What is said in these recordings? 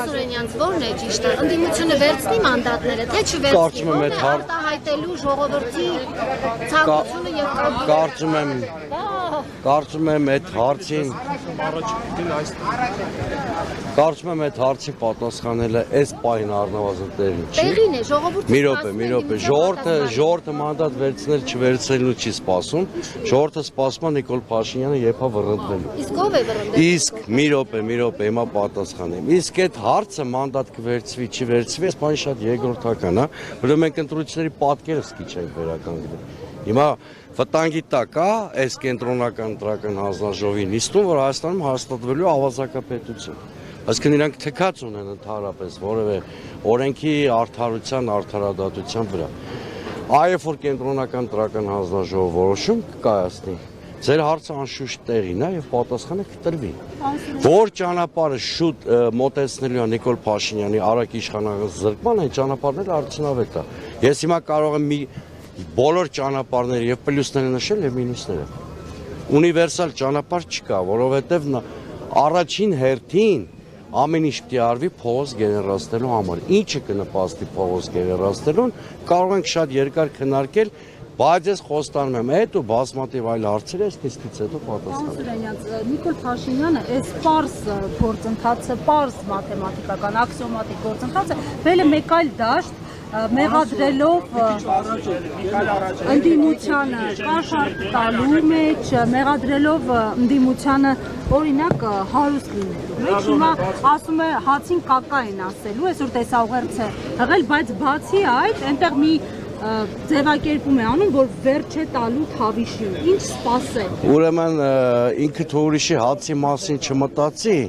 Սուրենյանց ո՞րն է ճիշտը։ Ընդդիմությունը վերցնի մանդատները, թե չվերցնի։ Արտահայտելու ժողովրդի ցանկությունը եւ կարծում եմ այդ հարցին պատասխանելը այս պահին առնվազն տեղին չի։ Տեղին է, ժողովուրդը։ Մի րոպե, ժողովուրդը մանդատ վերցնել չվերցնելու չի սպասում։ Ժողովուրդը սպասում է Նիկոլ Փաշինյանը երբ է վռնդվելու։ Իսկ ով է վռնդվելու։ Իսկ մի րոպե, հիմա պատասխանեմ։ Իսկ այդ հարցը մանդատ կվերցվի, չի վերցվի, այս բանը շատ երկրորդական է, որովհետեւ մենք ընտրությունների պատկերը սկիչ ենք վերականգնել։ Հիմա վտանգի տակ է այս կենտրոնական ընտրական հանձնաժողովի նիստում, որ Հայաստանում հաստատվելու ավազակապետություն։ Այսինքն իրանք թքած ունեն ընդհանրապես որևէ օրենքի արդարադատության վրա։ Այո, որ կենտրոնական ընտրական հանձնաժողով որոշում կկայացնի, ձեր հարցը անշուշտ տեղին է եւ պատասխանը կտրվի։ Որ ճանապարհը շուտ մոտեցնելու է Նիկոլ Փաշինյանի արագ իշխանական զրկման, այն ճանապարհն էլ արդյունավետ է։ Ես հիմա կարող եմ բոլոր ճանապարհները եւ պլյուսները նշել եւ մինուսները։ Ունիվերսալ ճանապարհ չկա, որովհետեւ առաջին հերթին ամեն ինչ պիտի արվի փողոց գեներացնելու համար։ Ինչը կնպաստի փողոց գեներացնելուն, կարող ենք շատ երկար քննարկել, բայց ես խոստանում եմ, այդ ու բազմաթիվ այլ հարցեր այս նիստից հետո պատասխանեմ։ Նիկոլ Փաշինյանը այս պարզ գործընթացը, պարզ մաթեմատիկական, աքսիոմատիկ գործընթացը վել է մեկ այլ դաշտ մեղադրելով ընդդիմությանը կաշառք տալու մեջ, մեղադրելով ընդդիմությանը օրինակ հարուստ լինելու մեջ, հիմա ասում է հացին կակա են ասելու, այսօր տեսաուղերձ է հղել, բայց բացի այդ, այնտեղ մի ձևակերպում է անում, որ վերջ է տալու Թավիշին, ինչ սպասել։ Ուրեմն ինքը ուրիշի հացի մասին չմտածի,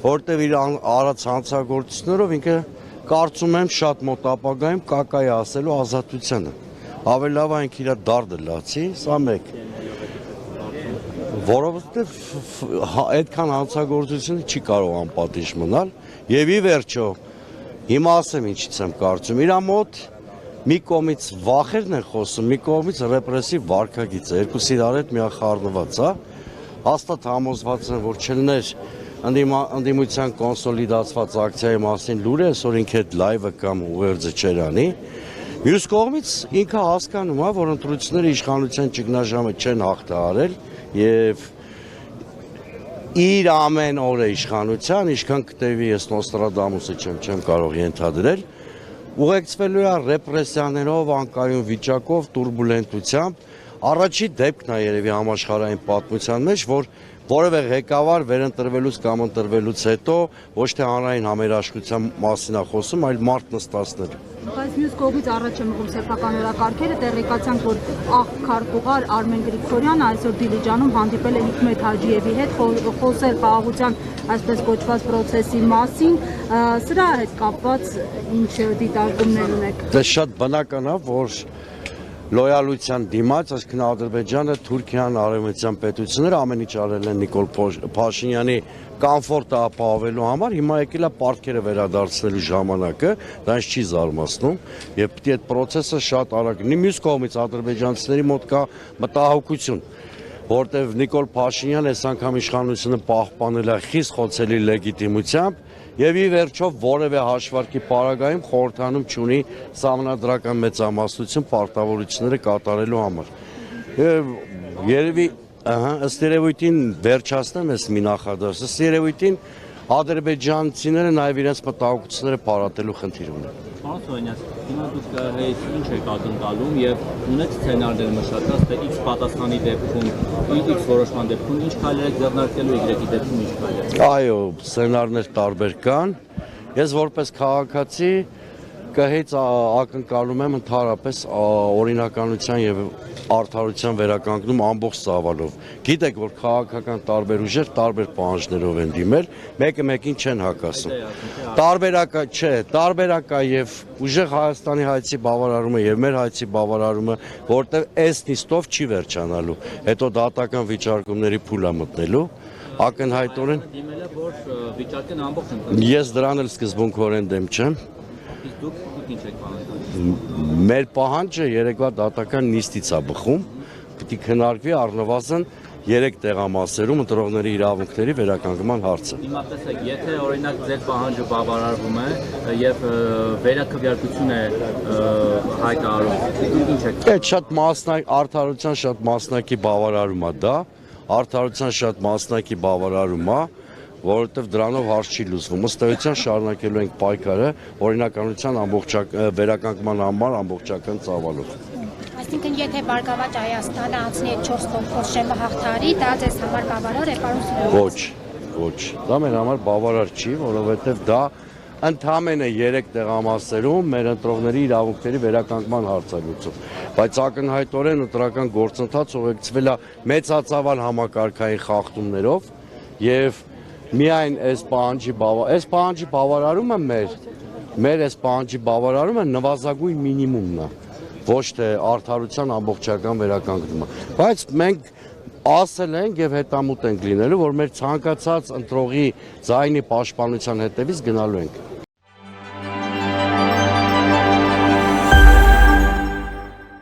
որտեղ իր արած հանցագործություններով ինքը կարծում եմ շատ մոտ ապագայում կակայ ասելու ազատությանը։ Ավելի լավ այն իր դարդը լացի, սա մեկ։ Որովհետև այդքան հանցագործությունը չի կարող անպատիժ մնալ եւ ի վերջո հիմա ասեմ ինչից եմ կարծում։ Իր մոտ մի կողմից վախերն են խոսում, մի կողմից ռեպրեսիվ վարքագիծը, երկուսի իրար հետ միախառնված է։ Հաստատ համոզված են, որ չլներ ընդդիմության կոնսոլիդացված ակցիայի մասին լուրը, այսօր ինքը այդ լայվը կամ ուղերձը չերանի։ Մյուս կողմից ինքը հասկանում է, որ ընտրությունները իշխանության ճգնաժամը չեն հաղթահարել եւ իր ամեն օրը իշխանության, ինչքան կտևի ես Նոստրադամուսը չեմ կարող ենթադրել, ուղեկցվելու է ռեպրեսիաներով, անկայուն վիճակով, տուրբուլենտությամբ, առաջի դեպքն է երևի համաշխարհային պատմության մեջ, որ որևէ ղեկավար վերընտրվելուց կամ ընտրվելուց հետո ոչ թե հանրային համերաշխության մասին է խոսում, այլ մարդ նստածներ։ Բայց մյուս կողմից առաջ է մղում սեփական օրակարգերը, տեղեկացանք, որ աղքարտուղար Արմեն Գրիգորյանը այսօր Դիլիջանում հանդիպել է Հիկմետ Հաջիևի հետ, խոսել խաղաղության այսպես կոչված process-ի մասին, սրա հետ կապված ինչ դիտարկումներ ունեք։ Դա շատ բնական է, որ լոյալության դիմաց, այսինքն Ադրբեջանը, Թուրքիան, արևմտյան պետությունները ամեն ինչ արել են Նիկոլ Փաշինյանի կոմֆորտը ապահովելու համար, հիմա եկել է պարտքերը վերադարձնելու ժամանակը, դա ինձ չի զարմացնում, եւ պիտի այդ process-ը շատ արագ լինի։ Մյուս կողմից ադրբեջանցիների մոտ կա մտահոգություն, որտեղ Նիկոլ Փաշինյանը այս անգամ իշխանությունը պահպանել է խիստ խոցելի լեգիտիմությամբ եւ ի վերջո որևէ հաշվարկի պարագայում խորհրդանում չունի սահմանադրական մեծամասնություն պարտավորությունները կատարելու համար։ Երևի ըստ երևույթին վերջացնեմ այս մի նախադասը, ըստ երևույթին ադրբեջանցիները նաեւ իրենց մտահոգությունները պարատելու խնդիր ունեն։ Պարոն Սուրենյան, հիմա դուք հետ ինչ եք ակնկալում եւ ունեք սցենարներ մշակած, թե X պատասխանի դեպքում, X որոշման դեպքում ինչ քայլեր եք ձեռնարկելու, Y-ի դեպքում ինչ քայլեր։ Այո, սցենարներ տարբեր կան։ Ես որպես քաղաքացի կհեծ ակնկալում եմ ընդհանրապես օրինականության եւ արդարության վերականգնում ամբողջ ծավալով։ Գիտեք, որ քաղաքական տարբեր ուժեր տարբեր պահանջներով են դիմել, մեկը մեկին չեն հակասում։ Տարբերակա չէ, տարբերակա եւ ուժեղ Հայաստանի հայցի բավարարումը եւ մեր հայցի բավարարումը, որտեղ այս նիստով չի վերջանալու։ Հետո դատական վիճարկումների փուլ է մտնելու։ Ակնհայտորեն դիմել է, որ վիճակեն ամբողջ ես դրան էլ սկզբունքորեն դեմ չեմ։ Դուք ինչ եք պահանջում։ Մեր պահանջը երեկվա դատական նիստից է բխում, պիտի քննարկվի առնվազն 3 տեղամասերում ընտրողների իրավունքների վերականգնման հարցը։ Հիմա տեսեք, եթե օրինակ ձեր պահանջը բավարարվում է եւ վերակվյարկություն է հայտարարում, ինչ է։ Այդ շատ արդարության շատ մասնակի բավարարում է դա, արդարության շատ մասնակի բավարարում է, որովհետև դրանով հարց չի լուծվում։ Ըստ էության շարունակելու ենք պայքարը օրինականության վերականգնման համար ամբողջական ծավալով։ Այսինքն, եթե Բարգավաճ Հայաստանը անցնի այդ 4 կոնկուրս շեմը հաղթարի, դա ձեզ համար բավարար է, պարոն Սուրեն։ Ոչ, դա մեր համար բավարար չի, որովհետև դա ընդամենը 3 տեղամասերում մեր ընտրողների իրավունքների վերականգնման հարց է լուծում։ Բայց ակնհայտորեն ընտրական գործընթաց ուղեկցվել է մեծածավալ համակարգային խախտումներով եւ միայն այս պահանջի բավարարումը մեր այս պահանջի բավարարումը նվազագույն մինիմումն է, ոչ թե արդարության ամբողջական վերականգնումը։ Բայց մենք ասել ենք եւ հետամուտ ենք լինելու, որ մեր ցանկացած ընտրողի ձայնի պաշտպանության հետևից գնալու ենք։